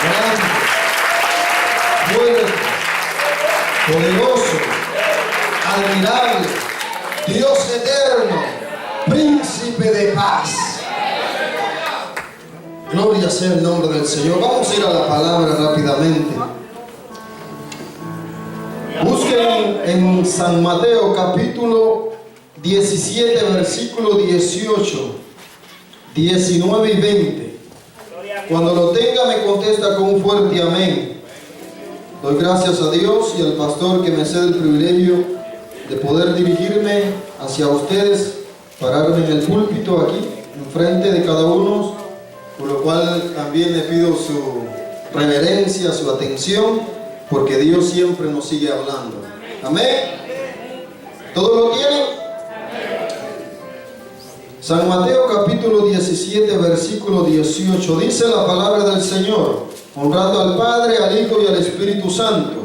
grande, fuerte, poderoso, admirable, Dios eterno, príncipe de paz. Gloria sea el nombre del Señor. Vamos a ir a la palabra rápidamente. Busquen en San Mateo capítulo 17, versículo 18, 19 y 20. Cuando lo tenga me contesta con un fuerte amén. Doy gracias a Dios y al pastor que me cede el privilegio de poder dirigirme hacia ustedes, pararme en el púlpito aquí, enfrente de cada uno, por lo cual también le pido su reverencia, su atención, porque Dios siempre nos sigue hablando. Amén. ¿Todos lo tienen? San Mateo capítulo 17, versículo 18, dice la palabra del Señor, honrando al Padre, al Hijo y al Espíritu Santo.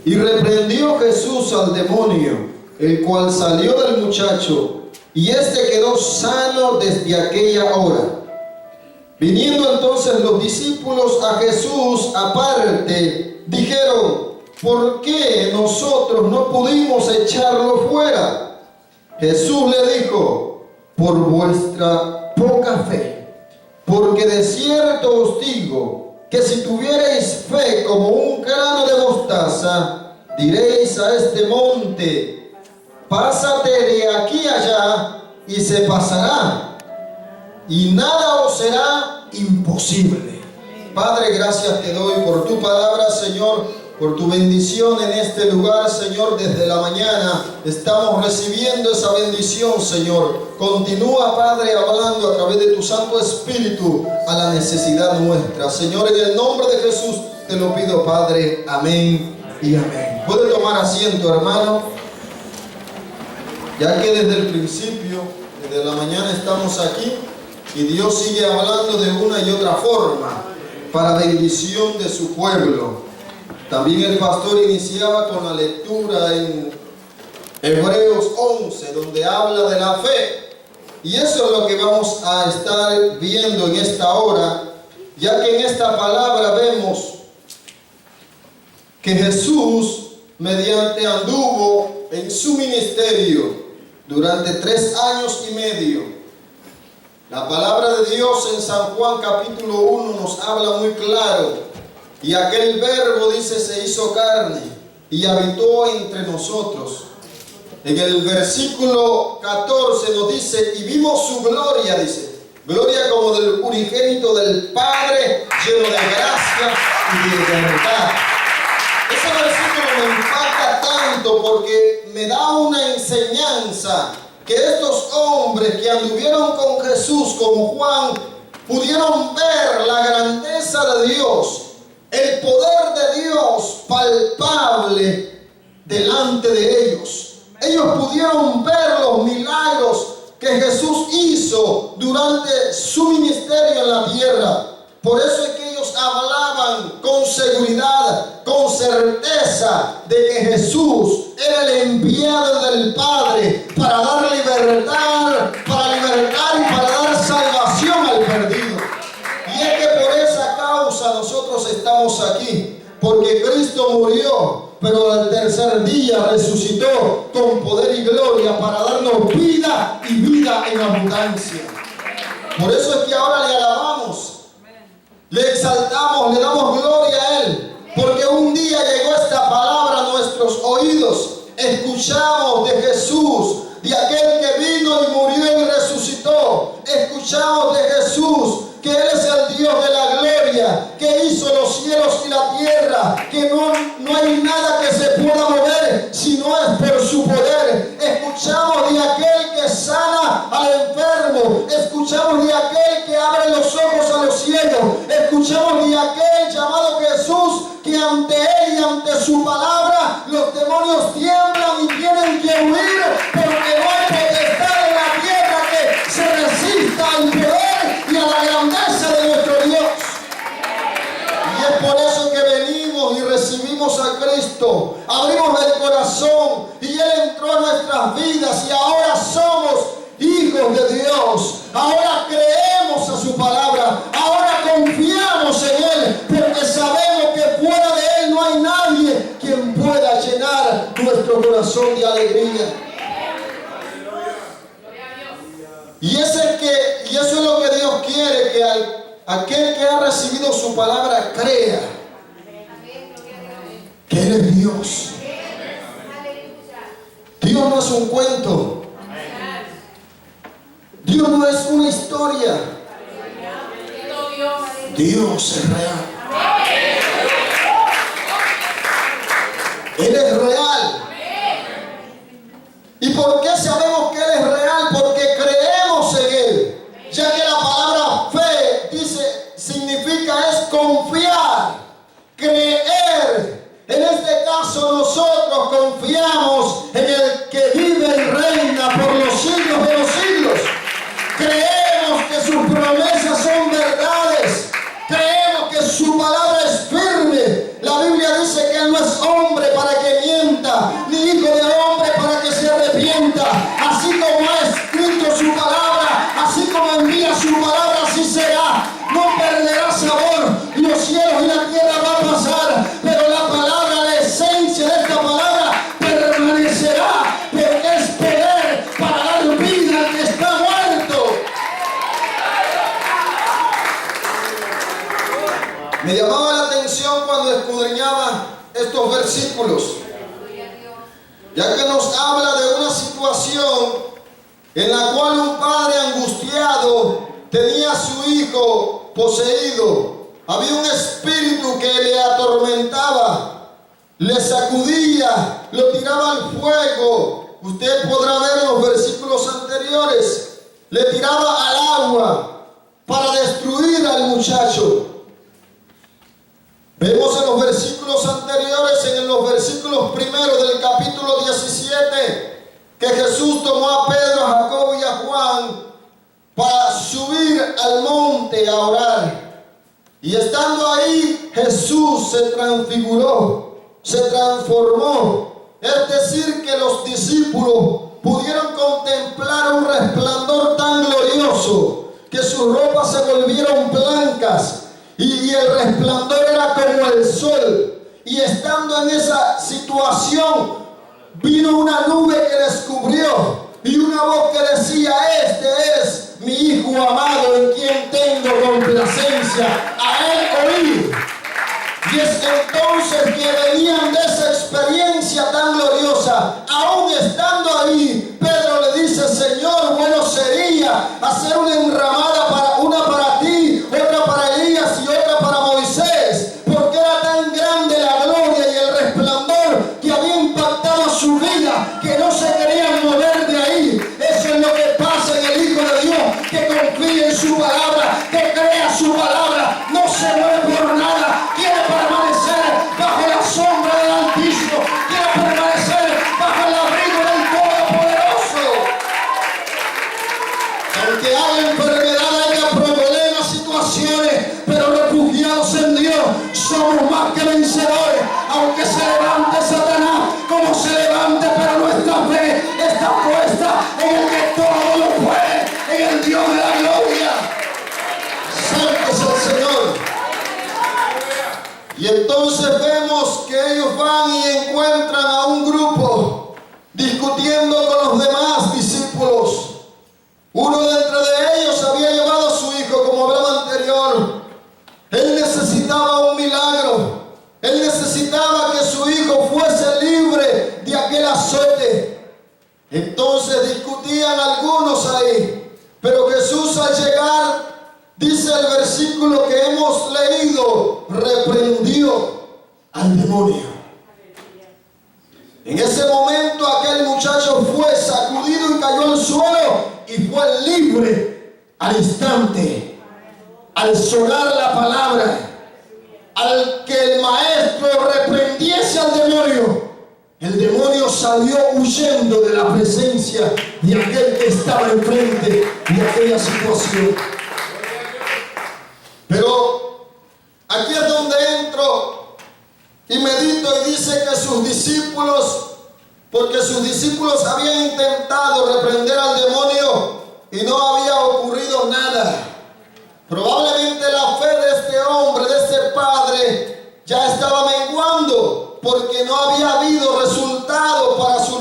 Y reprendió Jesús al demonio, el cual salió del muchacho, y éste quedó sano desde aquella hora. Viniendo entonces los discípulos a Jesús aparte, dijeron: ¿por qué nosotros no pudimos echarlo fuera? Jesús le dijo: por vuestra poca fe. Porque de cierto os digo que si tuvierais fe como un grano de mostaza, diréis a este monte: pásate de aquí allá, y se pasará, y nada os será imposible. Padre, gracias te doy por tu palabra, Señor, por tu bendición en este lugar, Señor. Desde la mañana estamos recibiendo esa bendición, Señor. Continúa, Padre, hablando a través de tu Santo Espíritu a la necesidad nuestra, Señor. En el nombre de Jesús te lo pido, Padre. Amén y amén. Puede tomar asiento, hermano, ya que desde el principio, desde la mañana estamos aquí y Dios sigue hablando de una y otra forma para bendición de su pueblo. También el pastor iniciaba con la lectura en Hebreos 11, donde habla de la fe. Y eso es lo que vamos a estar viendo en esta hora, ya que en esta palabra vemos que Jesús, mediante anduvo en su ministerio durante 3 años y medio. La palabra de Dios en San Juan capítulo 1 nos habla muy claro. Y aquel verbo, dice, se hizo carne y habitó entre nosotros. En el versículo 14 nos dice: y vimos su gloria, dice, gloria como del unigénito del Padre, lleno de gracia y de verdad. Ese versículo me impacta tanto porque me da una enseñanza que estos hombres que anduvieron con Jesús, como Juan, pudieron ver la grandeza de Dios, el poder de Dios palpable delante de ellos. Ellos pudieron ver los milagros que Jesús hizo durante su ministerio en la tierra. Por eso es que ellos hablaban con seguridad, con certeza, de que Jesús era el enviado del Padre para dar libertad, para libertar y para dar salvación al perdido. Y es que por esa causa nosotros estamos aquí, porque Cristo murió, pero al tercer día resucitó con poder y gloria para darnos vida y vida en abundancia. Por eso es que ahora le alabamos, le exaltamos, le damos gloria a Él, porque un día llegó esta palabra a nuestros oídos. Escuchamos de Jesús, de aquel que vino y murió y resucitó. Escuchamos de Jesús, que Él es el Dios de la gloria, que hizo los cielos y la tierra, que no hay nada que se pueda mover si no es por su poder. Escuchamos de aquel que sana al enfermo, escuchamos de aquel que abre los ojos a los ciegos, escuchamos de aquel llamado Jesús, que ante Él y ante su palabra los demonios tiemblan y tienen que huir, porque no hay potestad en la tierra que se resista al poder y a la grandeza de nuestro Dios. Y es por eso que venimos y recibimos a Cristo, abrimos el corazón y Él entró a nuestras vidas y ahora somos hijos de Dios. Ahora creemos a su palabra, ahora confiamos en Él corazón de alegría. Y eso es lo que Dios quiere, que aquel que ha recibido su palabra crea que Él es Dios. Dios no es un cuento. Dios no es una historia. Dios es real. Él es real. ¿Y por qué sabemos que Él es real? Porque creemos en Él. Ya que la palabra fe significa es confiar, creer. En este caso nosotros confiamos en el que vive y reina por los siglos de los siglos. Creemos que sus promesas son verdades. Creemos que su palabra es firme. La Biblia dice que Él no es hombre para que mienta, ni hijo de hombre para que se arrepienta. Así como ha escrito su palabra, así como envía su palabra, así será. No perderá sabor. Los cielos y la tierra van a pasar, pero la palabra, la esencia de esta palabra permanecerá, porque es poder para dar vida al que está muerto. Me llamaba la atención cuando escudriñaba estos versículos, ya que nos habla de una situación en la cual un padre angustiado tenía a su hijo poseído. Había un espíritu que le atormentaba, le sacudía, lo tiraba al fuego. Usted podrá ver los versículos anteriores. Le tiraba al agua para destruir al muchacho. Vemos en los versículos anteriores, en los versículos primeros del capítulo 17, que Jesús tomó a Pedro, a Jacobo y a Juan para subir al monte a orar. Y estando ahí, Jesús se transfiguró, se transformó. Es decir, que los discípulos pudieron contemplar un resplandor tan glorioso que sus ropas se volvieron blancas. Y el resplandor era como el sol. Y estando en esa situación, vino una nube que les cubrió. Y una voz que decía: este es mi Hijo amado, en quien tengo complacencia. A Él oí. Y es entonces que venían de esa experiencia tan gloriosa. Aún estando ahí, Pedro le dice: Señor, bueno sería hacer una enramada, una para ti, otra para Elías y otra para Moisés, porque era tan grande la gloria y el resplandor que había impactado su vida, que no se querían mover de ahí. Eso es lo que pasa en el Hijo de Dios, que confía en su palabra, que crea su palabra, no se mueve por nada, quiere permanecer bajo la sombra del Altísimo, quiere permanecer bajo el abrigo del Todopoderoso. Aunque haya enfermedad, haya problemas, situaciones, pero refugiados en Dios somos más que vencedores. Aunque se levante Satanás, como se levante, pero nuestra fe está puesta en el que todo lo puede, en el Dios de la gloria. Santo es el Señor. Y entonces vemos que ellos van y encuentran a un grupo discutiendo con los demás discípulos. Uno de entre ellos había llevado a su hijo, como hablaba anterior. Él necesitaba un milagro. Él necesitaba que su hijo fuese libre de aquel azote. Entonces discutían algunos ahí. Pero Jesús, al llegar, dice el versículo que hemos leído, reprendió al demonio. En ese momento aquel muchacho fue sacudido y cayó al suelo y fue libre al instante. Al sonar la palabra, al que el maestro reprendiese al demonio, el demonio salió huyendo de la presencia de aquel que estaba enfrente de aquella situación. Pero aquí es donde entro y medito, y dice que sus discípulos, porque sus discípulos habían intentado reprender al demonio y no había ocurrido nada. Probablemente la fe de este hombre, de este padre, ya estaba menguando, porque no había habido resultado para su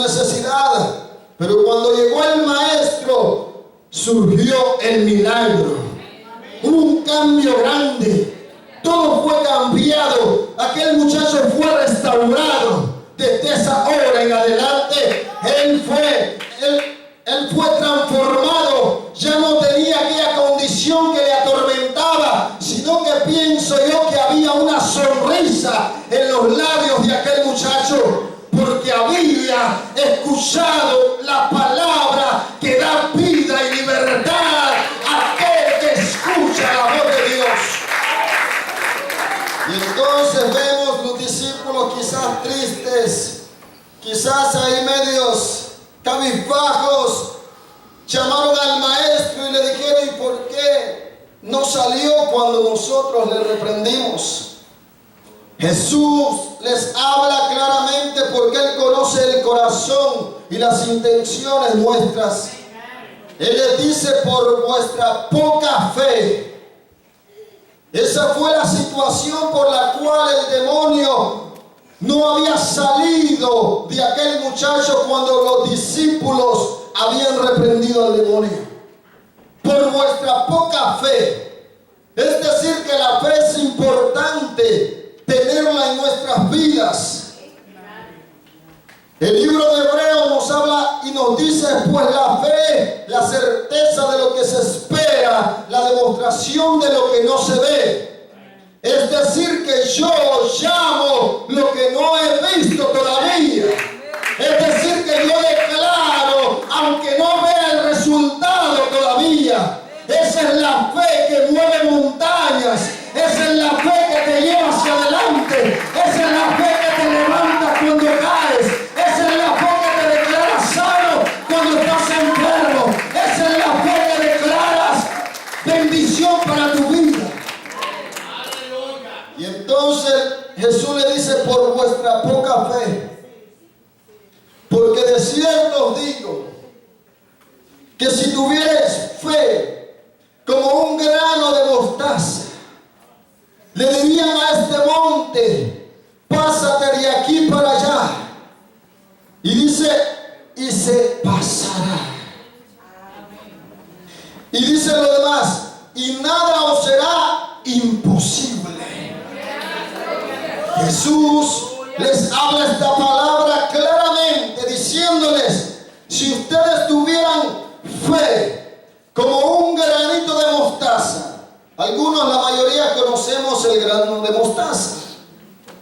Pero cuando llegó el maestro, surgió el milagro. Hubo un cambio grande. Todo fue cambiado. Aquel muchacho fue restaurado. Desde esa hora en adelante, él fue transformado. Ya no tenía aquella condición que le atormentaba, sino que pienso yo que había una sonrisa en los labios de aquel muchacho, porque había escuchado la palabra que da vida y libertad a aquel que escucha la voz de Dios. Y entonces vemos los discípulos quizás tristes, quizás ahí medios cabizbajos. Llamaron al maestro y le dijeron: ¿y por qué no salió cuando nosotros le reprendimos? Jesús les habla claramente porque Él conoce el corazón y las intenciones nuestras. Él les dice: por vuestra poca fe. Esa fue la situación por la cual el demonio no había salido de aquel muchacho cuando los discípulos habían reprendido al demonio. Por vuestra poca fe. Es decir, que la fe es importante tenerla en nuestras vidas. El libro de Hebreos nos habla y nos dice: pues la fe, la certeza de lo que se espera, la demostración de lo que no se ve. Es decir, que yo llamo lo que no he visto todavía. Es decir, que yo declaro, aunque no vea el resultado todavía. Esa es la fe que mueve montañas. Esa es la fe que te lleva hacia adelante. Esa es la fe que te levanta cuando caes. Esa es la fe que te declara sano cuando estás enfermo. Esa es la fe que declaras bendición para tu vida. Y entonces Jesús le dice: por vuestra poca fe. Porque de cierto os digo que si tuvieres fe como un grano de mostaza, le dirían a este monte: pásate de aquí para allá. Y dice: y se pasará. Y dice lo demás: y nada os será imposible. Jesús les habla esta palabra claramente, diciéndoles: si ustedes tuvieran fe como un granito de mostaza. Algunos, la mayoría, conocemos el grano de mostaza.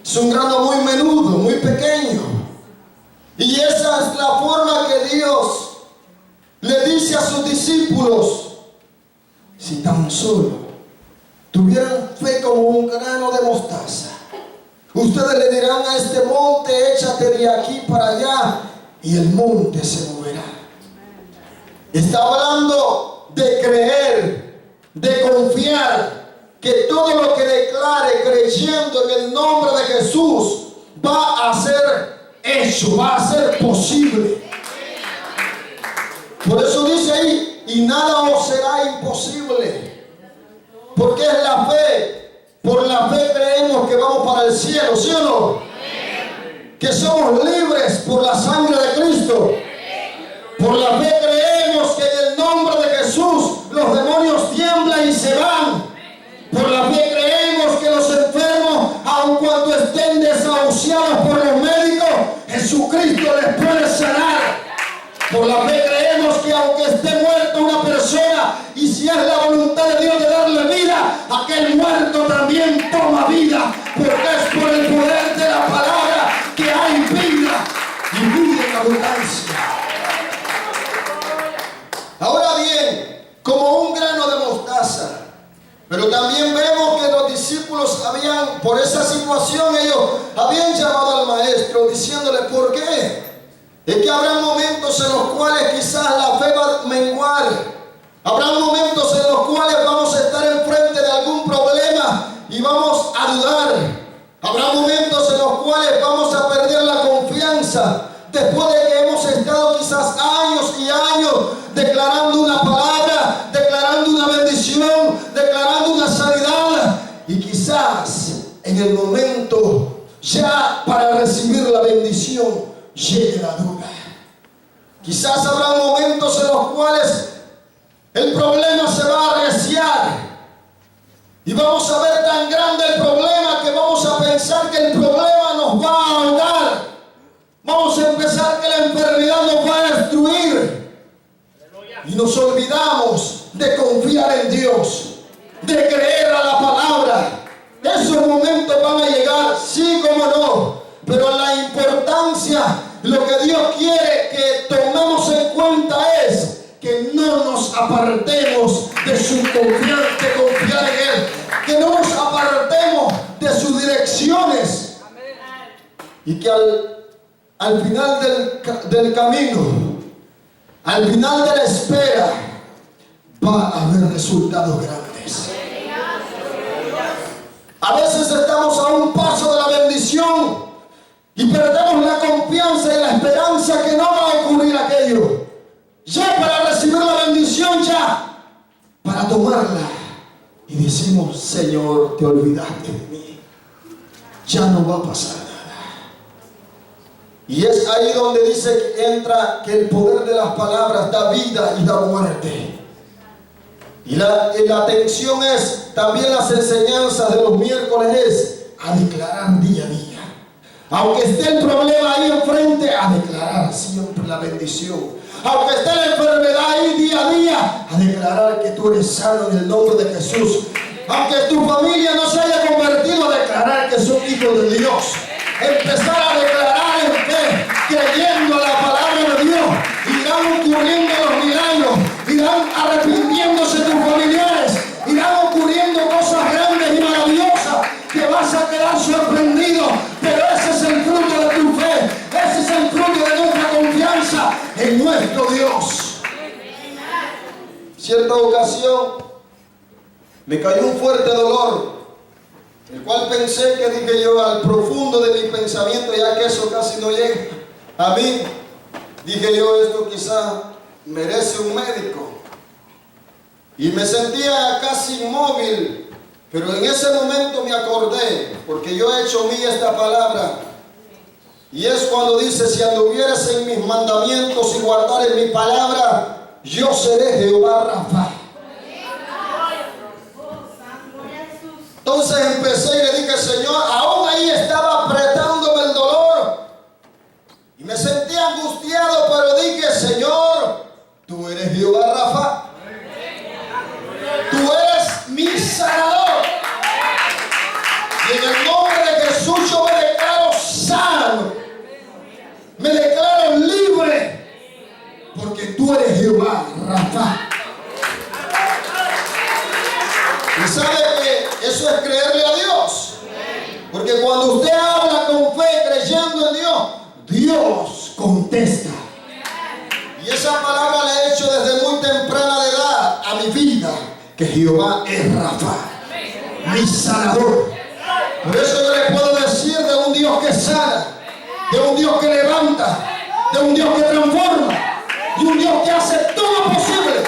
Es un grano muy menudo, muy pequeño. Y esa es la forma que Dios le dice a sus discípulos: si tan solo tuvieran fe como un grano de mostaza, ustedes le dirán a este monte: échate de aquí para allá, y el monte se moverá. Está hablando de creer, de confiar, que todo lo que declare creyendo en el nombre de Jesús va a ser hecho, va a ser posible. Por eso dice ahí: y nada os será imposible. Porque es la fe. Por la fe creemos que vamos para el cielo, ¿sí o no? Que somos libres por la sangre de Cristo. Por la fe creemos que en el nombre de Jesús los demonios tiemblan y se van. Por la fe creemos que los enfermos, aun cuando estén desahuciados por los médicos, Jesucristo les puede sanar. Por la fe creemos que aunque esté muerta una persona, y si es la voluntad de Dios de darle vida, aquel muerto también toma vida, porque es por el poder de la palabra que hay vida y vida en abundancia. Ahora bien, como un grano de mostaza. Pero también vemos que los discípulos por esa situación, ellos habían llamado al maestro diciéndole: ¿por qué? Es que habrá momentos en los cuales quizás la fe va a menguar. Habrá momentos en los cuales vamos a estar enfrente de algún problema y vamos a dudar. Habrá momentos en los cuales vamos a perder la confianza. Después de que hemos estado quizás años y años declarando una palabra, declarando una bendición, declarando una sanidad, y quizás en el momento ya para recibir la bendición llegue la duda. Quizás habrá momentos en los cuales el problema se va a arreciar y vamos a ver tan grande el problema que vamos a pensar que el problema nos va a ahogar. Vamos a empezar que la enfermedad nos va a destruir y nos olvidamos de confiar en Dios, de creer a la palabra. Esos momentos van a llegar, sí como no, pero la importancia, lo que Dios quiere que tomemos en cuenta es que no nos apartemos de su confianza, de confiar en Él, que no nos apartemos de sus direcciones y que al final del camino, al final de la espera, va a haber resultados grandes. A veces estamos a un paso de la bendición y perdemos la confianza y la esperanza que no va a ocurrir aquello. Ya para recibir la bendición, ya para tomarla. Y decimos, Señor, te olvidaste de mí. Ya no va a pasar nada. Y es ahí donde dice que entra que el poder de las palabras da vida y da muerte. Y la atención es, también las enseñanzas de los miércoles es a declarar día a día. Aunque esté el problema ahí enfrente, a declarar siempre la bendición. Aunque esté la enfermedad ahí día a día, a declarar que tú eres sano en el nombre de Jesús. Aunque tu familia no se haya convertido, a declarar que son hijos de Dios. Empezar a declarar en fe, creyendo a la palabra de Dios. Irán ocurriendo los milagros, irán arrepintiéndose tus familiares, irán ocurriendo cosas grandes y maravillosas que vas a quedar sorprendido. Pero ese es el fruto de tu fe, ese es el fruto de nuestra confianza en nuestro Dios. Cierta ocasión me cayó un fuerte dolor, el cual pensé que dije yo al profundo de mi pensamiento, ya que eso casi no llega a mí, dije yo, esto quizá merece un médico. Y me sentía casi inmóvil, pero en ese momento me acordé, porque yo he hecho mía esta palabra. Y es cuando dice, si anduvieres en mis mandamientos y guardares mi palabra, yo seré Jehová Rafa. Entonces empecé y le dije, Señor, aún ahí estaba apretándome el dolor. Y me sentí angustiado, pero dije, Señor, tú eres Jehová Rafa. Tú eres mi sanador. Y en el nombre de Jesús yo me declaro sano. Me declaro libre. Porque tú eres Jehová Rafa. Y sabe que eso es creerle a Dios. Porque cuando usted habla con fe, creyendo en Dios, Dios contesta. Y esa palabra la he hecho desde muy temprana edad a mi vida, que Jehová es Rafa, mi sanador. Por eso yo le puedo decir de un Dios que sana, de un Dios que levanta, de un Dios que transforma, de un Dios que hace todo posible.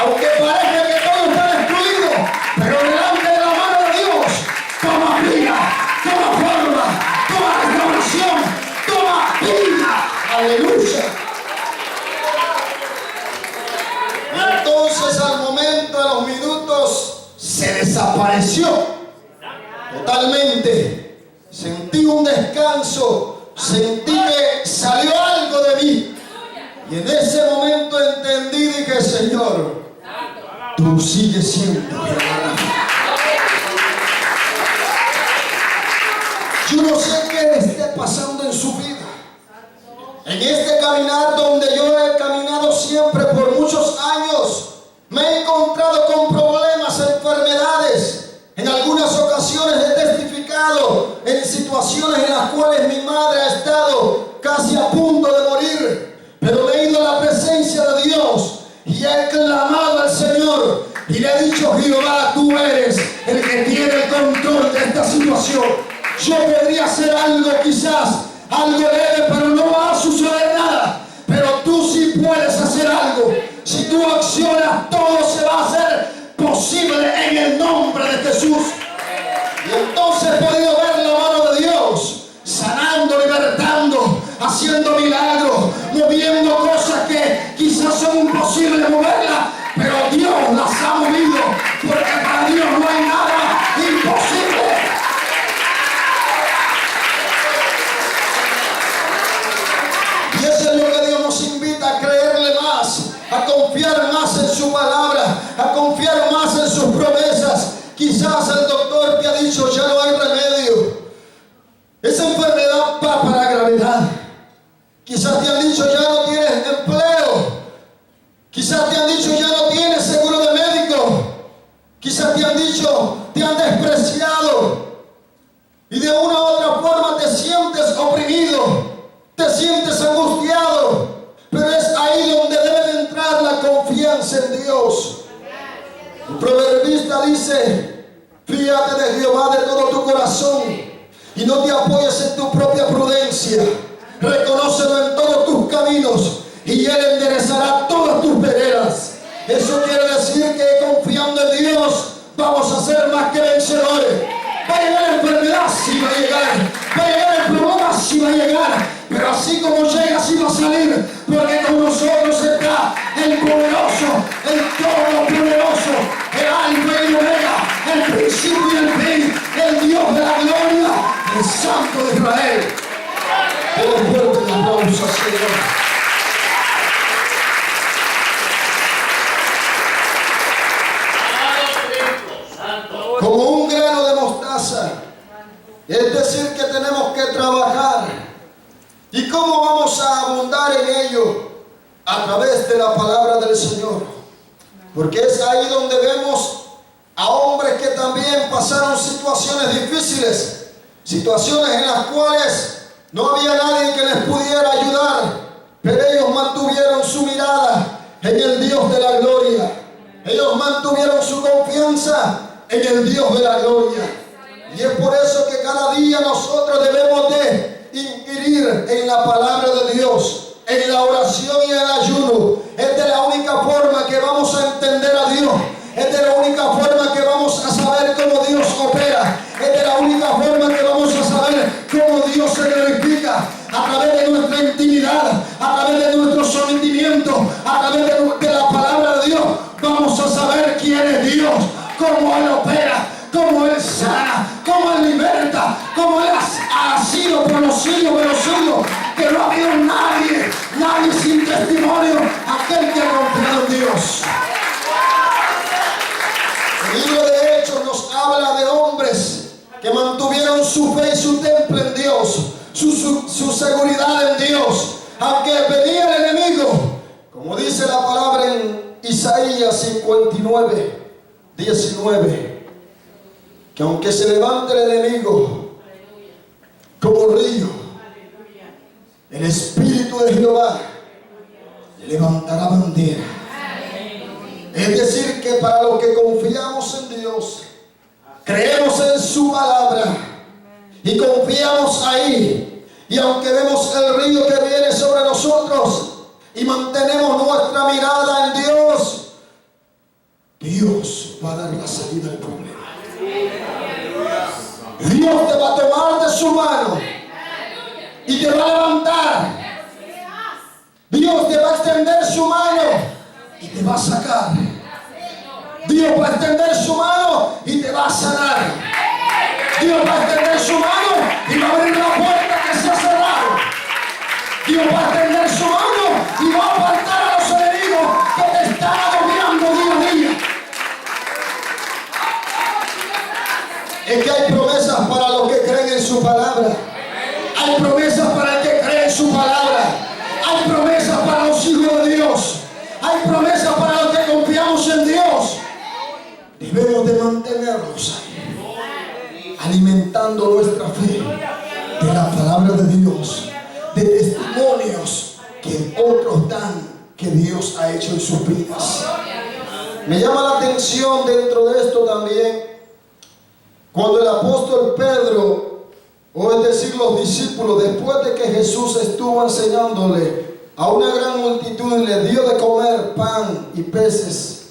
Aunque parezca que todo está destruido, pero delante de la mano de Dios toma vida, toma forma, toma restauración, toma vida. Aleluya. Y entonces al momento, a los minutos, se desapareció totalmente. Sentí un descanso, sentí que salió algo de mí. Y en ese momento entendí, dije, Señor, tú sigues siendo Jehová. Yo no sé qué le esté pasando en su vida. En este caminar donde yo he caminado siempre por muchos años, me he encontrado con problemas, enfermedades. En algunas ocasiones he testificado en situaciones en las cuales mi madre ha estado casi a punto de morir. Pero me he ido a la presencia de Dios y he clamado al Señor y le he dicho, Jehová, tú eres el que tiene el control de esta situación. Yo podría hacer algo quizás, algo leve, pero no va a suceder nada. Pero tú sí puedes hacer algo. Si tú accionas, todo se va a hacer posible en el nombre de Jesús. Y entonces he podido ver la mano de Dios, sanando, libertando, haciendo milagros, moviendo cosas que te sientes angustiado, pero es ahí donde debe de entrar la confianza en Dios. El proverbista dice: fíate de Jehová de todo tu corazón y no te apoyes en tu propia prudencia. Reconócelo en todos tus caminos y Él enderezará todas tus veredas. Eso quiere decir que confiando en Dios vamos a ser más que vencedores. Va a llegar la enfermedad, sí va a llegar. Va a llegar el problema, sí va a llegar. Pero así como llega, así va a salir. Porque con nosotros está el poderoso, el todopoderoso, el alfa y el omega, el principio y el fin, el Dios de la gloria, el Santo de Israel. Pero fuerte el aplauso, Señor. Como un grano de mostaza. Es decir, que tenemos que trabajar. ¿Y cómo vamos a abundar en ello? A través de la palabra del Señor. Porque es ahí donde vemos a hombres que también pasaron situaciones difíciles, situaciones en las cuales no había nadie que les pudiera ayudar, pero ellos mantuvieron su mirada en el Dios de la gloria. Ellos mantuvieron su confianza en el Dios de la gloria. Y es por eso que cada día nosotros debemos de inquirir en la palabra de Dios, en la oración y el ayuno. Es de la única forma que vamos a entender a Dios. Es de la única forma que vamos a saber cómo Dios opera. Es de la única forma que vamos a saber cómo Dios se glorifica. A través de nuestra intimidad, a través de nuestro sometimiento, a través de la palabra de Dios, vamos a saber quién es Dios, cómo Él opera, cómo Él sana, cómo Él liberta, cómo Él ha sido por los siglos de los siglos, que no ha habido nadie sin testimonio, aquel que ha confiado en Dios. El libro de Hechos nos habla de hombres que mantuvieron su fe y su temple en Dios, su seguridad en Dios, aunque venía el enemigo, como dice la palabra en Isaías 59, 19, que aunque se levante el enemigo como río, el Espíritu de Jehová levantará bandera. Es decir, que para los que confiamos en Dios, creemos en su palabra y confiamos ahí, y aunque vemos el río que viene sobre nosotros y mantenemos nuestra mirada en Dios, Dios va a dar la salida al problema. Dios te va a tomar de su mano y te va a levantar. Dios te va a extender su mano y te va a sacar. Dios va a extender su mano y te va a sanar. Dios va a extender su mano y va a abrir la puerta que se ha cerrado. Dios va a extender su mano y va a apartar a los enemigos que te están agobiando día a día. Es que hay promesas para los que creen en su palabra. Hay promesas para el que cree en su palabra. Hay promesas para los hijos de Dios. Hay promesas para los que confiamos en Dios. Debemos de mantenernos ahí, alimentando nuestra fe de la palabra de Dios, de testimonios que otros dan que Dios ha hecho en sus vidas. Me llama la atención dentro de esto también cuando el apóstol Pedro, o es decir los discípulos, después de que Jesús estuvo enseñándole a una gran multitud y le dio de comer pan y peces,